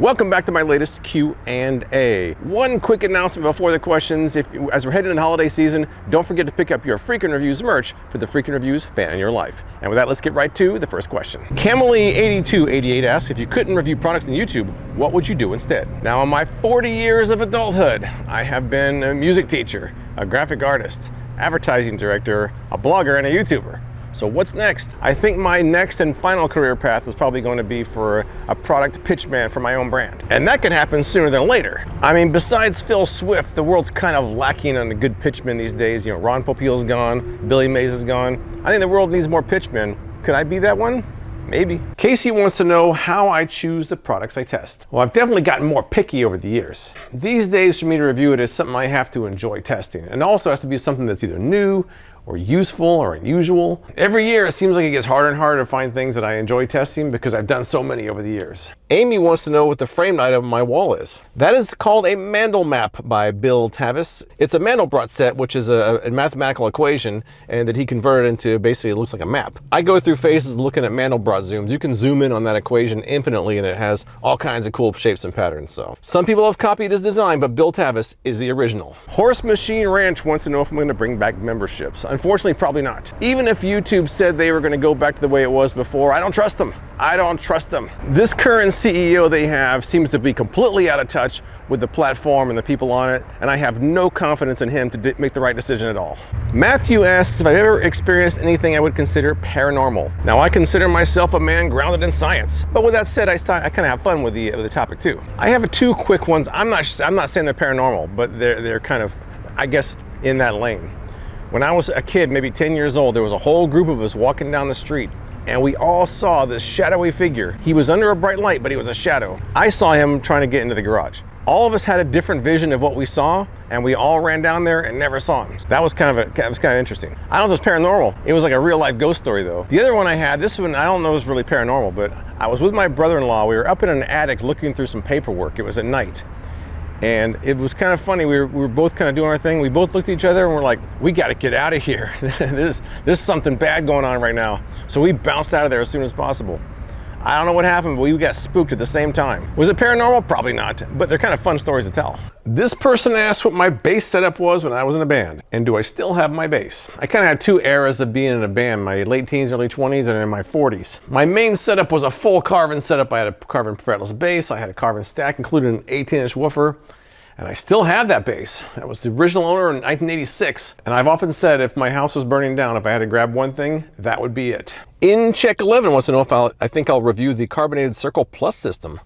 Welcome back to my latest Q&A. One quick announcement before the questions. As we're heading into the holiday season, don't forget to pick up your Freakin Reviews merch for the Freakin Reviews fan in your life. And with that, let's get right to the first question. Camely8288 asks, if you couldn't review products on YouTube, what would you do instead? Now, in my 40 years of adulthood, I have been a music teacher, a graphic artist, advertising director, a blogger, and a YouTuber. So what's next? I think my next and final career path is probably going to be for a product pitchman for my own brand. And that could happen sooner than later. I mean, besides Phil Swift, the world's kind of lacking on a good pitchman these days. You know, Ron Popeil's gone, Billy Mays is gone. I think the world needs more pitchmen. Could I be that one? Maybe. Casey wants to know how I choose the products I test. Well, I've definitely gotten more picky over the years. These days, for me to review it is something I have to enjoy testing. And it also has to be something that's either new or useful or unusual. Every year it seems like it gets harder and harder to find things that I enjoy testing because I've done so many over the years. Amy wants to know what the framed item on my wall is. That is called a Mandel map by Bill Tavis. It's a Mandelbrot set, which is a mathematical equation, and that he converted into basically it looks like a map. I go through phases looking at Mandelbrot zooms. You can zoom in on that equation infinitely and it has all kinds of cool shapes and patterns. So some people have copied his design, but Bill Tavis is the original. Horse Machine Ranch wants to know if I'm going to bring back memberships. Unfortunately, probably not. Even if YouTube said they were going to go back to the way it was before, I don't trust them. I don't trust them. This current CEO they have seems to be completely out of touch with the platform and the people on it, and I have no confidence in him to make the right decision at all. Matthew asks if I've ever experienced anything I would consider paranormal. Now, I consider myself a man grounded in science, but with that said, I kind of have fun with the topic too. I have two quick ones. I'm not saying they're paranormal, but they're kind of, I guess, in that lane. When I was a kid, maybe 10 years old, there was a whole group of us walking down the street and we all saw this shadowy figure. He was under a bright light, but he was a shadow. I saw him trying to get into the garage. All of us had a different vision of what we saw and we all ran down there and never saw him. That was kind of interesting. I don't know if it was paranormal. It was like a real life ghost story though. The other one I had, this one I don't know if it was really paranormal, but I was with my brother-in-law. We were up in an attic looking through some paperwork. It was at night. And it was kind of funny. We were both kind of doing our thing. We both looked at each other and we're like, we got to get out of here. There's something bad going on right now. So we bounced out of there as soon as possible. I don't know what happened, but we got spooked at the same time. Was it paranormal? Probably not, but they're kind of fun stories to tell. This person asked what my bass setup was when I was in a band, and do I still have my bass? I kind of had two eras of being in a band, my late teens, early 20s, and in my 40s. My main setup was a full Carvin setup. I had a Carvin fretless bass, I had a Carvin stack, including an 18-inch woofer, and I still have that bass. That was the original owner in 1986, and I've often said if my house was burning down, if I had to grab one thing, that would be it. In Check 11 wants to know if I think I'll review the carbonated Cirkul Plus system.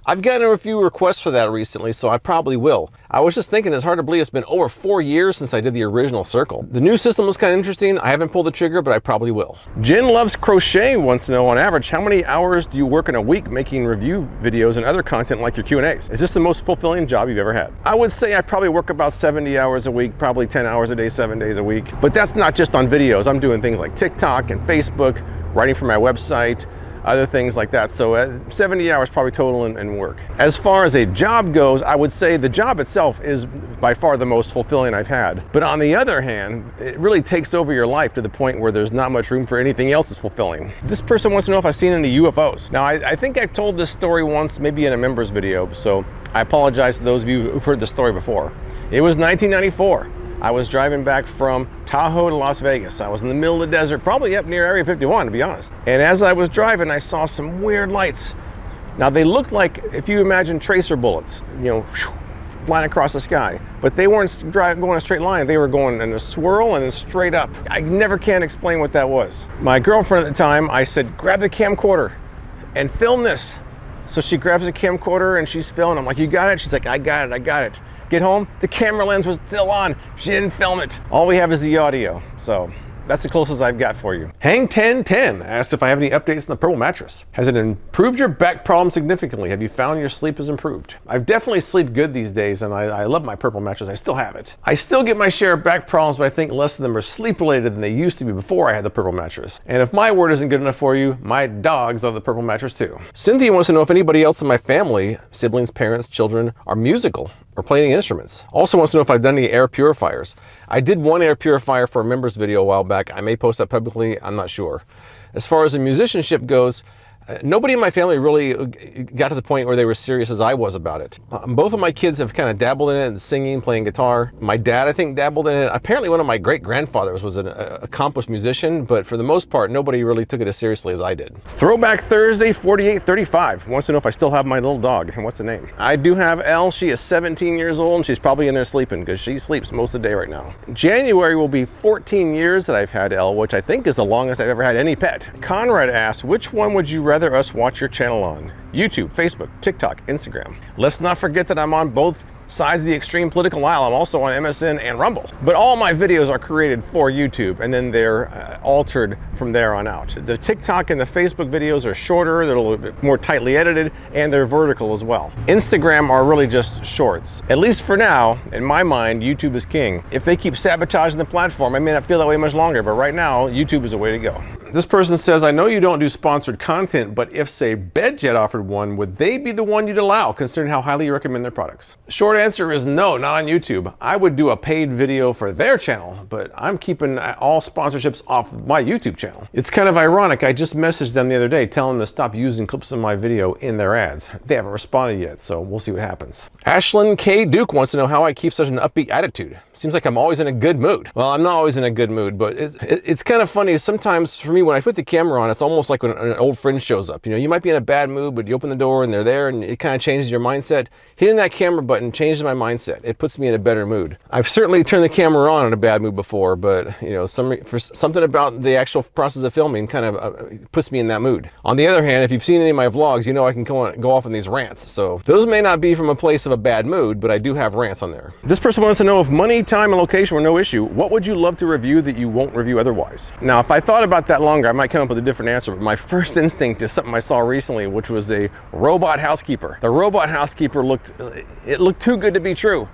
I've gotten a few requests for that recently, so I probably will. I was just thinking, it's hard to believe it's been over 4 years since I did the original Cirkul. The new system was kind of interesting. I haven't pulled the trigger, but I probably will. Jen Loves Crochet wants to know, on average, how many hours do you work in a week making review videos and other content like your Q&As? Is this the most fulfilling job you've ever had? I would say I probably work about 70 hours a week, probably 10 hours a day, 7 days a week. But that's not just on videos. I'm doing things like TikTok and Facebook, writing for my website, other things like that. So 70 hours probably total in work. As far as a job goes, I would say the job itself is by far the most fulfilling I've had. But on the other hand, it really takes over your life to the point where there's not much room for anything else that's fulfilling. This person wants to know if I've seen any UFOs. Now, I think I've told this story once, maybe in a members video, so I apologize to those of you who've heard the story before. It was 1994. I was driving back from Tahoe to Las Vegas. I was in the middle of the desert, probably up near Area 51, to be honest. And as I was driving, I saw some weird lights. Now, they looked like, if you imagine tracer bullets, you know, flying across the sky. But they weren't going a straight line. They were going in a swirl and then straight up. I never can explain what that was. My girlfriend at the time, I said, grab the camcorder and film this. So she grabs the camcorder and she's filming. I'm like, you got it? She's like, I got it. Get home, the camera lens was still on. She didn't film it. All we have is the audio. So that's the closest I've got for you. Hang1010 asks if I have any updates on the purple mattress. Has it improved your back problem significantly? Have you found your sleep has improved? I've definitely sleep good these days, and I love my purple mattress. I still have it. I still get my share of back problems, but I think less of them are sleep related than they used to be before I had the purple mattress. And if my word isn't good enough for you, my dogs love the purple mattress too. Cynthia wants to know if anybody else in my family, siblings, parents, children, are musical or playing instruments. Also wants to know if I've done any air purifiers. I did one air purifier for a members video a while back. I may post that publicly, I'm not sure. As far as the musicianship goes, Nobody in my family really got to the point where they were serious as I was about it. Both of my kids have kind of dabbled in it, and singing, playing guitar. My dad, I think, dabbled in it. Apparently one of my great-grandfathers was an accomplished musician, but for the most part, nobody really took it as seriously as I did. Throwback Thursday 4835 wants to know if I still have my little dog, and what's the name? I do have Elle. She is 17 years old, and she's probably in there sleeping because she sleeps most of the day right now. January will be 14 years that I've had Elle, which I think is the longest I've ever had any pet. Conrad asks, which one would you rather us watch your channel on? YouTube, Facebook, TikTok, Instagram. Let's not forget that I'm on both sides of the extreme political aisle. I'm also on MSN and Rumble. But all my videos are created for YouTube, and then they're altered from there on out. The TikTok and the Facebook videos are shorter, they're a little bit more tightly edited, and they're vertical as well. Instagram are really just shorts. At least for now, in my mind, YouTube is king. If they keep sabotaging the platform, I may not feel that way much longer, but right now, YouTube is the way to go. This person says, I know you don't do sponsored content, but if, say, BedJet offered one, would they be the one you'd allow, considering how highly you recommend their products? Short answer is no, not on YouTube. I would do a paid video for their channel, but I'm keeping all sponsorships off my YouTube channel. It's kind of ironic. I just messaged them the other day telling them to stop using clips of my video in their ads. They haven't responded yet, so we'll see what happens. Ashlyn K. Duke wants to know how I keep such an upbeat attitude. Seems like I'm always in a good mood. Well, I'm not always in a good mood, but it's kind of funny. Sometimes for me, when I put the camera on, it's almost like when an old friend shows up. You know, you might be in a bad mood, but you open the door and they're there, and it kind of changes your mindset. Hitting that camera button changes my mindset. It puts me in a better mood. I've certainly turned the camera on in a bad mood before, but you know, something about the actual process of filming kind of puts me in that mood. On the other hand, if you've seen any of my vlogs, you know I can go off on these rants. So those may not be from a place of a bad mood, but I do have rants on there. This person wants to know, if money, time, and location were no issue, what would you love to review that you won't review otherwise? Now, if I thought about that longer, I might come up with a different answer, but my first instinct is something I saw recently, which was a robot housekeeper. The robot housekeeper looked too good to be true.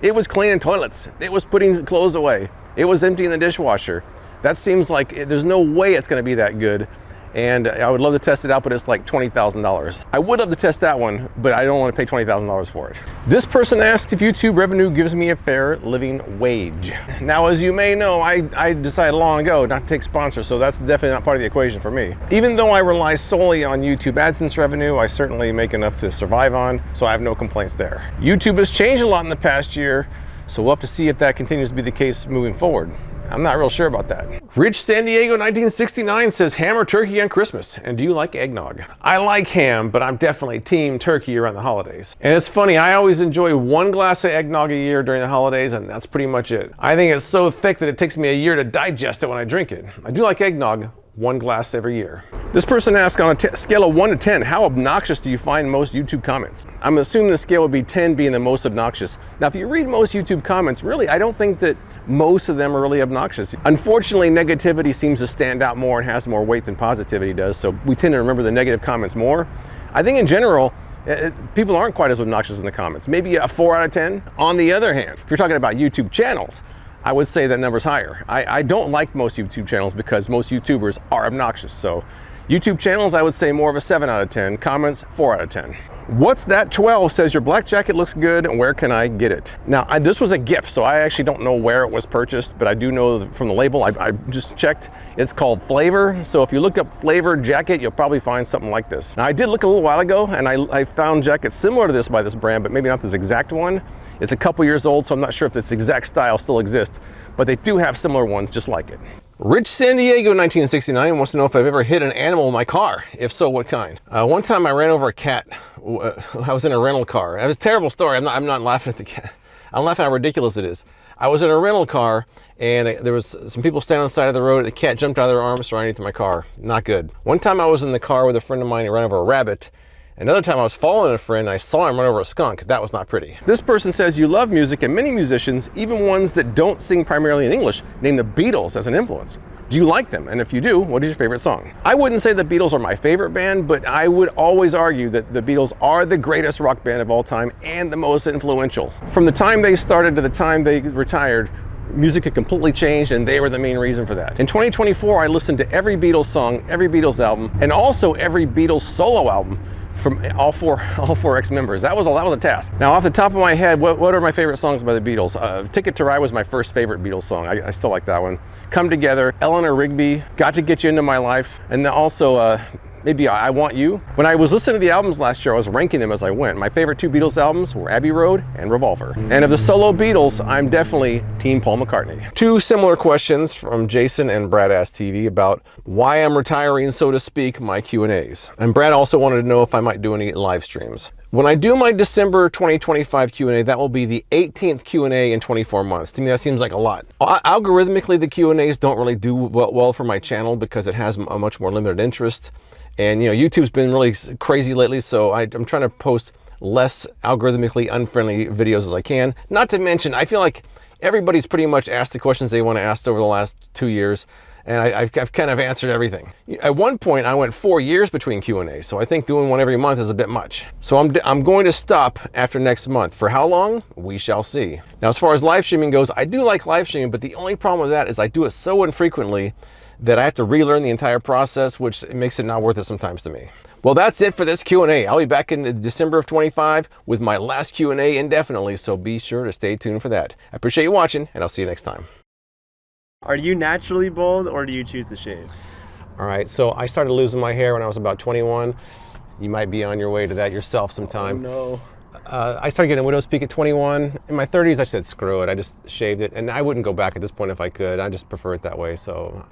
It was cleaning toilets. It was putting clothes away. It was emptying the dishwasher. That seems like there's no way it's going to be that good. And I would love to test it out, but it's like $20,000. I would love to test that one, but I don't want to pay $20,000 for it. This person asks if YouTube revenue gives me a fair living wage. Now, as you may know, I decided long ago not to take sponsors, so that's definitely not part of the equation for me. Even though I rely solely on YouTube AdSense revenue, I certainly make enough to survive on, so I have no complaints there. YouTube has changed a lot in the past year, so we'll have to see if that continues to be the case moving forward. I'm not real sure about that. Rich San Diego 1969 says, ham or turkey on Christmas? And do you like eggnog? I like ham, but I'm definitely team turkey around the holidays. And it's funny, I always enjoy one glass of eggnog a year during the holidays, and that's pretty much it. I think it's so thick that it takes me a year to digest it when I drink it. I do like eggnog, one glass every year. This person asks, on a scale of 1 to 10, how obnoxious do you find most YouTube comments? I'm assuming the scale would be 10 being the most obnoxious. Now, if you read most YouTube comments, really, I don't think that most of them are really obnoxious. Unfortunately, negativity seems to stand out more and has more weight than positivity does, so we tend to remember the negative comments more. I think in general, people aren't quite as obnoxious in the comments. Maybe a 4 out of 10. On the other hand, if you're talking about YouTube channels, I would say that number's higher. I don't like most YouTube channels because most YouTubers are obnoxious. So YouTube channels, I would say more of a 7 out of 10. Comments, 4 out of 10. What's That 12 says, your black jacket looks good, and where can I get it? Now, this was a gift, so I actually don't know where it was purchased, but I do know from the label, I just checked, it's called Flavor. So if you look up Flavor jacket, you'll probably find something like this. Now, I did look a little while ago, and I found jackets similar to this by this brand, but maybe not this exact one. It's a couple years old, so I'm not sure if this exact style still exists, but they do have similar ones just like it. Rich San Diego 1969 wants to know if I've ever hit an animal in my car. If so, what kind? One time I ran over a cat. I was in a rental car. It was a terrible story. I'm not laughing at the cat. I'm laughing at how ridiculous it is. I was in a rental car, and there was some people standing on the side of the road, and the cat jumped out of their arms, so I ran into my car. Not good. One time I was in the car with a friend of mine and ran over a rabbit. Another time I was following a friend, and I saw him run over a skunk. That was not pretty. This person says, you love music, and many musicians, even ones that don't sing primarily in English, name the Beatles as an influence. Do you like them? And if you do, what is your favorite song? I wouldn't say the Beatles are my favorite band, but I would always argue that the Beatles are the greatest rock band of all time and the most influential. From the time they started to the time they retired, music had completely changed, and they were the main reason for that. In 2024, I listened to every Beatles song, every Beatles album, and also every Beatles solo album from all four ex-members. That was a task. Now, off the top of my head, what are my favorite songs by the Beatles? Ticket to Ride was my first favorite Beatles song. I still like that one. Come Together, Eleanor Rigby, Got to Get You Into My Life, and also maybe I Want You. When I was listening to the albums last year, I was ranking them as I went. My favorite 2 Beatles albums were Abbey Road and Revolver. And of the solo Beatles, I'm definitely Team Paul McCartney. 2 similar questions from Jason and Brad Asked TV about why I'm retiring, so to speak, my Q&As. And Brad also wanted to know if I might do any live streams. When I do my December 2025 Q&A, that will be the 18th Q&A in 24 months. To me, that seems like a lot. Algorithmically, the Q&As don't really do well for my channel because it has a much more limited interest. And YouTube's been really crazy lately, so I'm trying to post less algorithmically unfriendly videos as I can. Not to mention, I feel like everybody's pretty much asked the questions they want to ask over the last 2 years. And I've kind of answered everything. At one point, I went 4 years between Q&As, so I think doing one every month is a bit much. So I'm going to stop after next month. For how long? We shall see. Now, as far as live streaming goes, I do like live streaming, but the only problem with that is I do it so infrequently that I have to relearn the entire process, which makes it not worth it sometimes to me. Well, that's it for this Q&A. I'll be back in December of 25 with my last Q&A indefinitely, so be sure to stay tuned for that. I appreciate you watching, and I'll see you next time. Are you naturally bald or do you choose to shave? All right, so I started losing my hair when I was about 21. You might be on your way to that yourself sometime. Oh, no. I started getting a widow's peak at 21. In my 30s, I said, screw it. I just shaved it, and I wouldn't go back at this point if I could. I just prefer it that way, so